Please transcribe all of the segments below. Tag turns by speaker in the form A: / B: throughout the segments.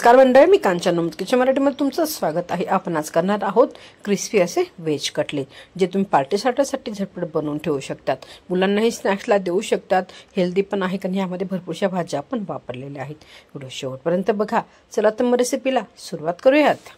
A: नमस्कार मंडळी, मी कांचन नमस्कार मराठीमध्ये तुमचं स्वागत आहे। आपण आज करणार आहोत क्रिस्पी असे व्हेज कटलेट, जे तुम्ही पार्टी स्टार्टरसाठी झटपट बनवून ठेवू शकतात। मुलांनाही स्नॅक्सला देऊ शकतात। हेल्दी पण आहे कारण यामध्ये भरपूरशा भाज्या पण वापरलेल्या आहेत। व्हिडिओ शेवटपर्यंत बघा। चला तर मग रेसिपीला सुरुवात करूयात।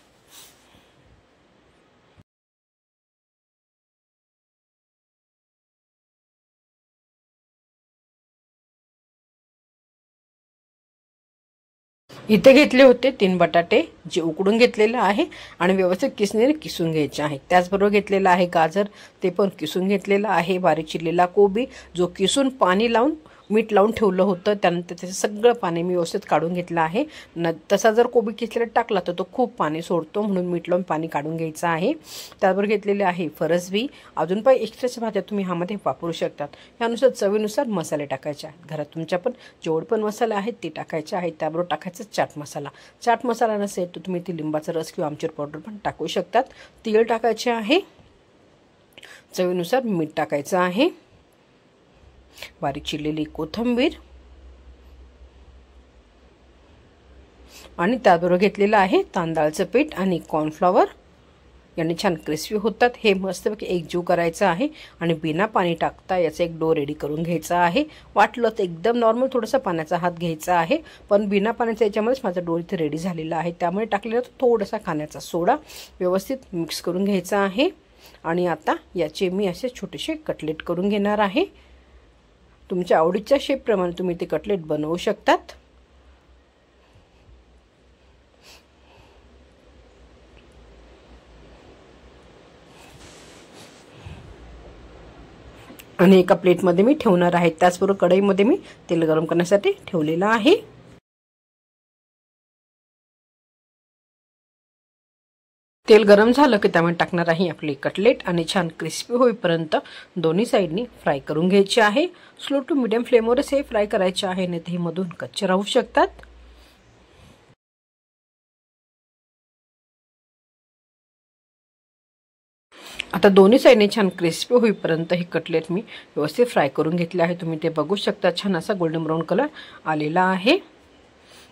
A: इथे घेतले होते 3 बटाटे, जे उकडून घेतलेले आहे आणि व्यवस्थित किसणीने किसून घ्यायचे आहे। त्याचबरोबर घेतलेला आहे गाजर, ते पण किसून घेतलेला आहे। बारीक चिरलेला कोबी, जो किसून पाणी लावून मीठ लावून ठेवलं होतं, त्यानंतर त्याचं सगळं पाणी मी व्यवस्थित काढून घेतलं आहे। तसा जर कोबी किसलेला टाकला तर तो खूप पाणी सोडतो, म्हणून मीठ लावून पाणी काढून घ्यायचं आहे। त्याबरोबर घेतलेले आहे फरसबी, अजून पण एक्स्ट्राच्या भाज्या तुम्ही ह्यामध्ये वापरू शकतात। यानुसार चवीनुसार मसाले टाकायचे आहेत। घरात तुमच्या पण जेवढे पण मसाले आहेत ते टाकायचे आहेत। त्याबरोबर टाकायचं चाट मसाला। चाट मसाला नसेल तर तुम्ही ती लिंबाचा रस किंवा आमचूर पावडर पण टाकू शकतात। तीळ टाकायचे आहे, चवीनुसार मीठ टाकायचं आहे, बारीक चिरलेली कोथिंबीर आणि त्याबरोबर घेतलेलं आहे तांदळाचं पीठ आणि कॉर्नफ्लॉवर। याने छान क्रिस्पी होतात। हे मस्तपैकी एकजीव करायचं आहे आणि बिना पाणी टाकता याचा एक डो रेडी करून घ्यायचा आहे। वाटलं तर एकदम नॉर्मल थोडासा पाण्याचा हात घ्यायचा आहे, पण बिना पाण्याचा याच्यामध्येच माझा डो इथे रेडी झालेला आहे। त्यामुळे टाकलेला थोडासा खाण्याचा सोडा व्यवस्थित मिक्स करून घ्यायचा आहे। आणि आता याचे मी असे छोटेसे कटलेट करून घेणार आहे। तुमच्या आवडीच्या शेपप्रमाणे तुम्ही ते कटलेट बनवू शकतात। आणि एका प्लेटमध्ये मी ठेवणार आहे। त्याचबरोबर कढईमध्ये मी तेल गरम करण्यासाठी ठेवलेलं आहे। तेल गरम झालं की त्यामध्ये टाकणार आहे आपले कटलेट आणि छान क्रिस्पी होईपर्यंत दोन्ही साइडनी फ्राय करून घ्यायचे आहे। स्लो टू मीडियम फ्लेमवरच हे फ्राय करायचे आहे, नाही तर हे मधून कच्चे राहू शकतात। आता दोन्ही साइडने छान क्रिस्पी होईपर्यंत हे कटलेट मी व्यवस्थित फ्राय करून घेतले आहे। तुम्ही ते बघू शकता, छान असा गोल्डन ब्राऊन कलर आलेला आहे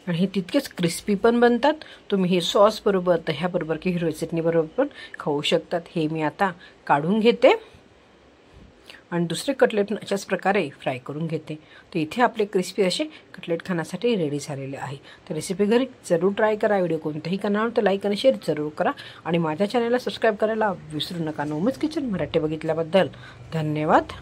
A: आणि हे तितकेच क्रिस्पी पण बनतात। तुम्ही हे सॉस बरोबर, दह्याबरोबर की हिरव्या चटणी बरोबर पण खाऊ शकतात। हे मी आता काढून घेते आणि दुसरे कटलेट अशाच प्रकारे फ्राय करून घेते। तर इथे आपले क्रिस्पी असे कटलेट खाण्यासाठी रेडी झालेले आहे। तर रेसिपी घरी जरूर ट्राय करा। व्हिडिओ कोणताही करणार तर लाईक आणि शेअर जरूर करा आणि माझ्या चॅनलला सबस्क्राईब करायला विसरू नका। नोमज किचन मराठी बघितल्याबद्दल धन्यवाद।